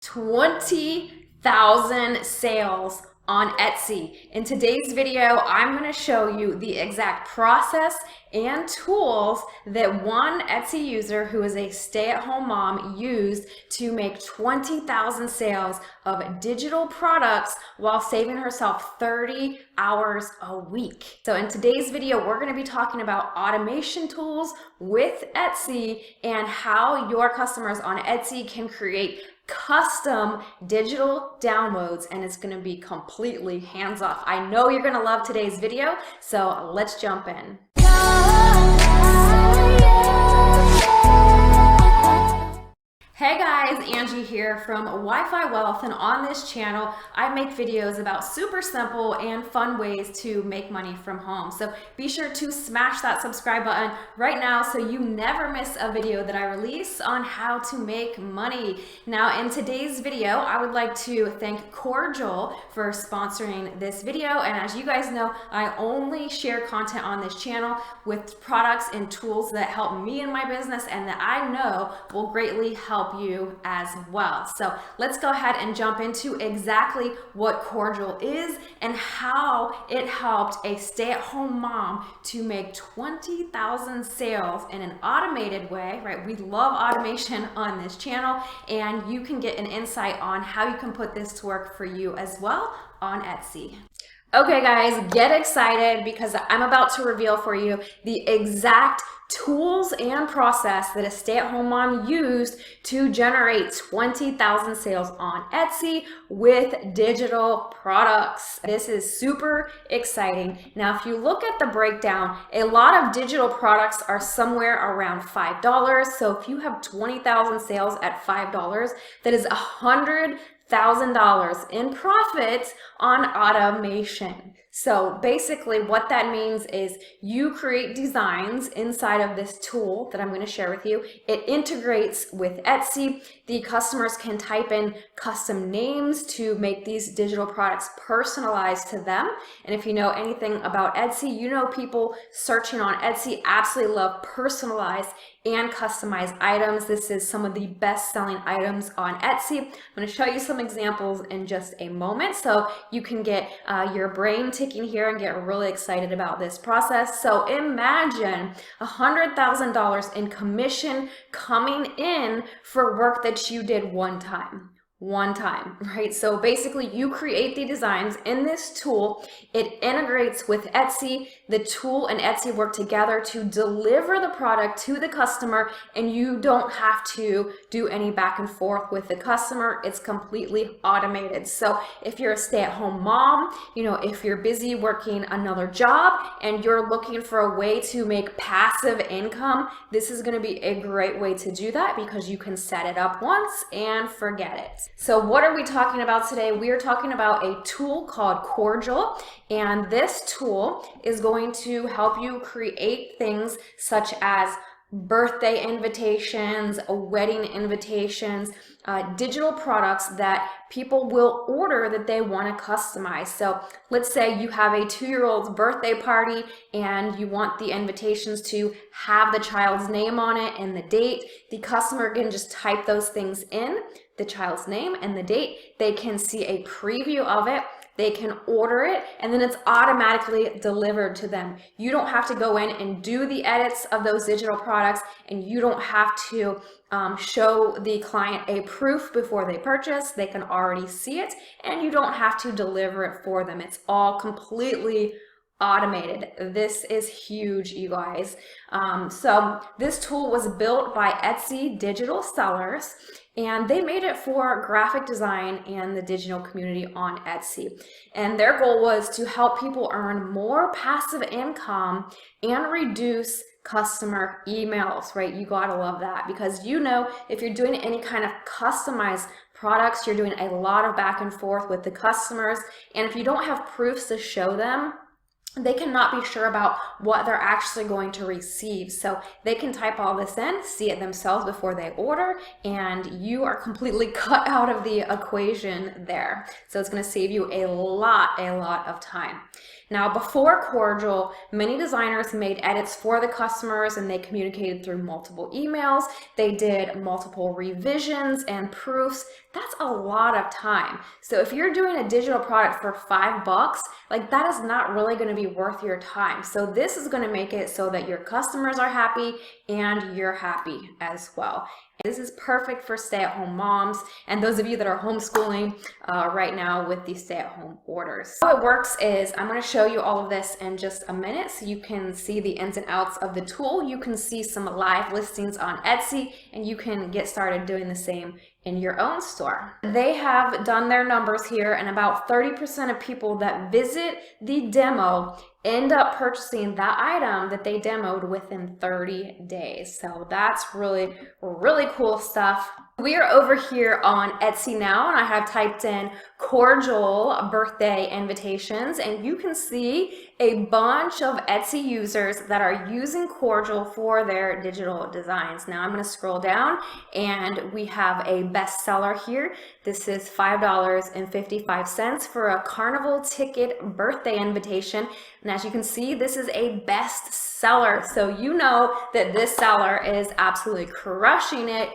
20,000 sales on Etsy. In today's video, I'm going to show you the exact process and tools that one Etsy user who is a stay-at-home mom used to make 20,000 sales of digital products while saving herself 30 hours a week. So in today's video, we're going to be talking about automation tools with Etsy and how your customers on Etsy can create custom digital downloads, and it's going to be completely hands-off. I know you're going to love today's video, so let's jump in. Hey guys, Angie here from Wi-Fi Wealth, and on this channel I make videos about super simple and fun ways to make money from home. So be sure to smash that subscribe button right now so you never miss a video that I release on how to make money. Now in today's video, I would like to thank Corjl for sponsoring this video, and as you guys know, I only share content on this channel with products and tools that help me in my business and that I know will greatly help you as well. So let's go ahead and jump into exactly what Corjl is and how it helped a stay-at-home mom to make 20,000 sales in an automated way, right? We love automation on this channel, and you can get an insight on how you can put this to work for you as well on Etsy. Okay guys, get excited because I'm about to reveal for you the exact tools and process that a stay-at-home mom used to generate 20,000 sales on Etsy with digital products. This is super exciting. Now, if you look at the breakdown, a lot of digital products are somewhere around $5. So if you have 20,000 sales at $5, that is $100,000 in profit on automation. So basically what that means is you create designs inside of this tool that I'm going to share with you. It integrates with Etsy. The customers can type in custom names to make these digital products personalized to them. And if you know anything about Etsy, you know people searching on Etsy absolutely love personalized and customized items. This is some of the best selling items on Etsy. I'm going to show you some examples in just a moment so you can get your brain ticking here and get really excited about this process. So imagine $100,000 in commission coming in for work that you did one time, right? So basically you create the designs in this tool. It integrates with Etsy. The tool and Etsy work together to deliver the product to the customer, and you don't have to do any back and forth with the customer. It's completely automated. So if you're a stay-at-home mom, you know, if you're busy working another job and you're looking for a way to make passive income, this is going to be a great way to do that because you can set it up once and forget it. So what are we talking about today? We are talking about a tool called Corjl, and this tool is going to help you create things such as birthday invitations, wedding invitations, digital products that people will order that they want to customize. So let's say you have a 2-year-old's birthday party and you want the invitations to have the child's name on it and the date. The customer can just type those things in, the child's name and the date. They can see a preview of it. They can order it, and then it's automatically delivered to them. You don't have to go in and do the edits of those digital products, and you don't have to show the client a proof before they purchase. They can already see it, and you don't have to deliver it for them. It's all completely automated. This is huge, you guys. So this tool was built by Etsy digital sellers, and they made it for graphic design and the digital community on Etsy. And their goal was to help people earn more passive income and reduce customer emails, right? You gotta love that, because you know if you're doing any kind of customized products, you're doing a lot of back and forth with the customers, and if you don't have proofs to show them, they cannot be sure about what they're actually going to receive. So they can type all this in, see it themselves before they order, and you are completely cut out of the equation there. So it's going to save you a lot of time. Now, before Corjl, many designers made edits for the customers and they communicated through multiple emails. They did multiple revisions and proofs. That's a lot of time. So if you're doing a digital product for $5, like that is not really going to be worth your time. So this is going to make it so that your customers are happy and you're happy as well. This is perfect for stay-at-home moms and those of you that are homeschooling right now with the stay-at-home orders. How it works is I'm going to show you all of this in just a minute so you can see the ins and outs of the tool. You can see some live listings on Etsy and you can get started doing the same in your own store. They have done their numbers here and about 30% of people that visit the demo end up purchasing that item that they demoed within 30 days. So that's really, really cool stuff. We are over here on Etsy now and I have typed in Corjl birthday invitations and you can see a bunch of Etsy users that are using Corjl for their digital designs. Now I'm going to scroll down and we have a bestseller here. This is $5.55 for a carnival ticket birthday invitation. And as you can see, this is a bestseller. So you know that this seller is absolutely crushing it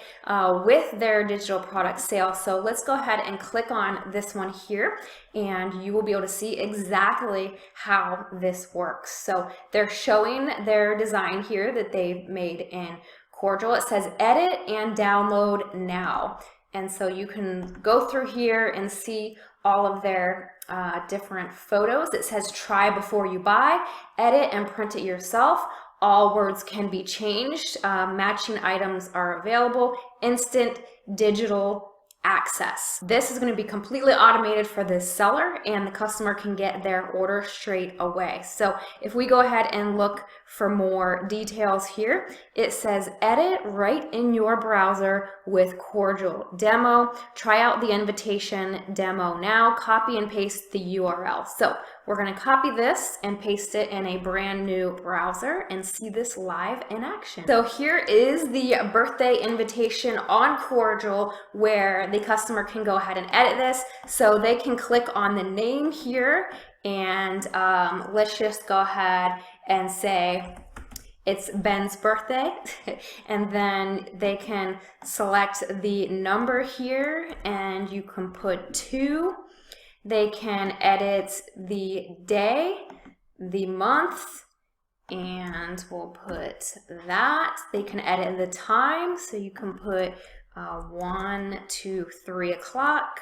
with their digital product sales. So let's go ahead and click on this one here and you will be able to see exactly how this works. So they're showing their design here that they've made in Corjl. It says edit and download now. And so you can go through here and see all of their different photos. It says try before you buy, edit and print it yourself. All words can be changed. Matching items are available. Instant digital access. This is going to be completely automated for this seller and the customer can get their order straight away. So if we go ahead and look for more details here, it says edit right in your browser with Corjl demo. Try out the invitation demo now. Copy and paste the URL. So we're going to copy this and paste it in a brand new browser and see this live in action. So here is the birthday invitation on Corjl where the customer can go ahead and edit this. So they can click on the name here and let's just go ahead and say it's Ben's birthday and then they can select the number here and you can put 2. They can edit the day, the month, and we'll put that. They can edit the time, so you can put 1 to 3 o'clock.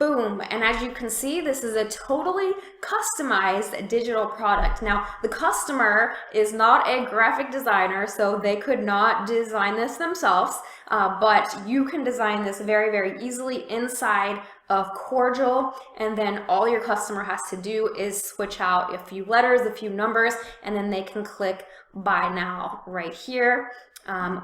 Boom, and as you can see, this is a totally customized digital product. Now, the customer is not a graphic designer, so they could not design this themselves, but you can design this very, very easily inside of Corjl, and then all your customer has to do is switch out a few letters, a few numbers, and then they can click buy now right here,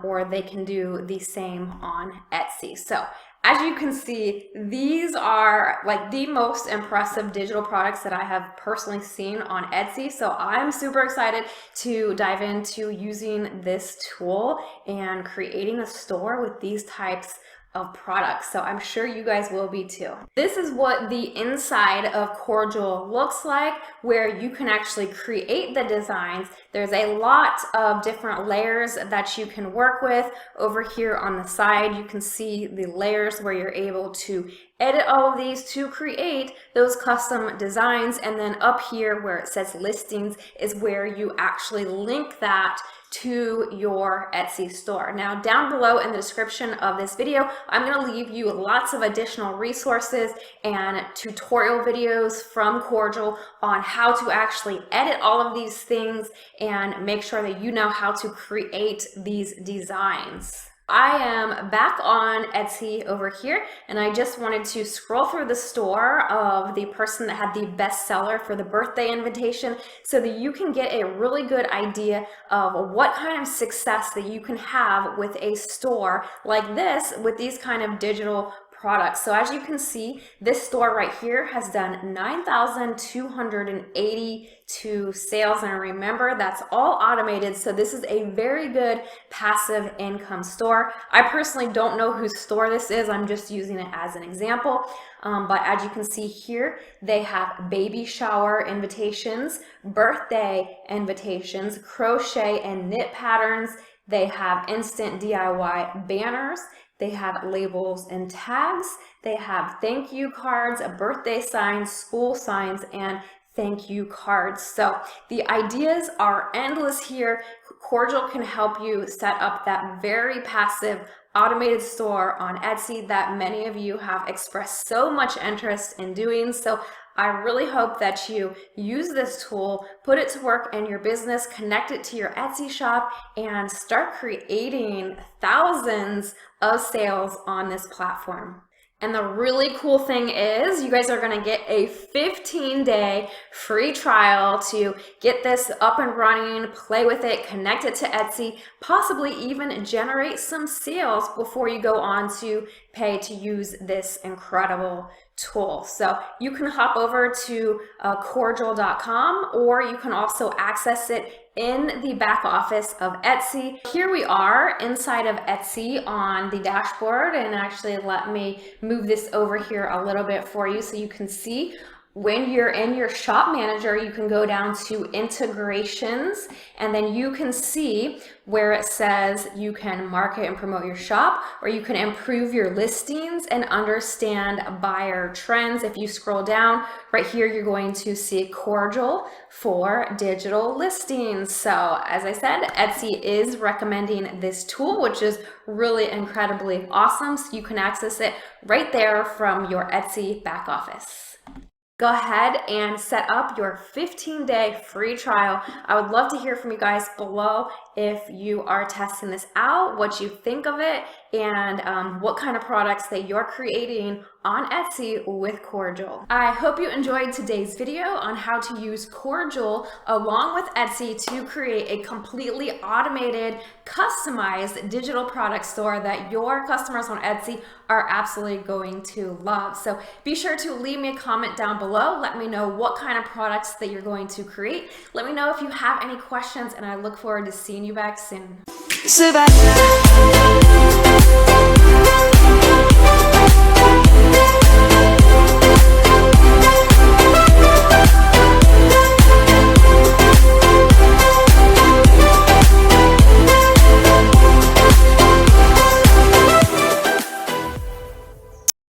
or they can do the same on Etsy. So as you can see, these are like the most impressive digital products that I have personally seen on Etsy. So I'm super excited to dive into using this tool and creating a store with these types of products. So I'm sure you guys will be too. This is what the inside of Corjl looks like, where you can actually create the designs. There's a lot of different layers that you can work with. Over here on the side, you can see the layers where you're able to edit all of these to create those custom designs. And then up here where it says listings is where you actually link that to your Etsy store. Now down below in the description of this video, I'm going to leave you lots of additional resources and tutorial videos from Corjl on how to actually edit all of these things and make sure that you know how to create these designs. I am back on Etsy over here, and I just wanted to scroll through the store of the person that had the bestseller for the birthday invitation so that you can get a really good idea of what kind of success that you can have with a store like this with these kind of digital products. So as you can see, this store right here has done 9,282 sales, and remember, that's all automated, so this is a very good passive income store. I personally don't know whose store this is, I'm just using it as an example, but as you can see here, they have baby shower invitations, birthday invitations, crochet and knit patterns. They have instant DIY banners. They have labels and tags. They have thank you cards, birthday signs, school signs, and thank you cards. So the ideas are endless here. Corjl can help you set up that very passive automated store on Etsy that many of you have expressed so much interest in doing. So I really hope that you use this tool, put it to work in your business, connect it to your Etsy shop, and start creating thousands of sales on this platform. And the really cool thing is you guys are going to get a 15-day free trial to get this up and running, play with it, connect it to Etsy, possibly even generate some sales before you go on to pay to use this incredible tool. So you can hop over to corjl.com, or you can also access it in the back office of Etsy. Here we are inside of Etsy on the dashboard, and actually let me move this over here a little bit for you so you can see. When you're in your shop manager, you can go down to integrations, and then you can see where it says you can market and promote your shop, or you can improve your listings and understand buyer trends. If you scroll down right here, you're going to see Corjl for digital listings. So as I said, Etsy is recommending this tool, which is really incredibly awesome. So you can access it right there from your Etsy back office. Go ahead and set up your 15-day free trial. I would love to hear from you guys below if you are testing this out, what you think of it, and what kind of products that you're creating on Etsy with Corjl. I hope you enjoyed today's video on how to use Corjl along with Etsy to create a completely automated, customized digital product store that your customers on Etsy are absolutely going to love. So be sure to leave me a comment down below. Let me know what kind of products that you're going to create. Let me know if you have any questions, and I look forward to seeing you back soon.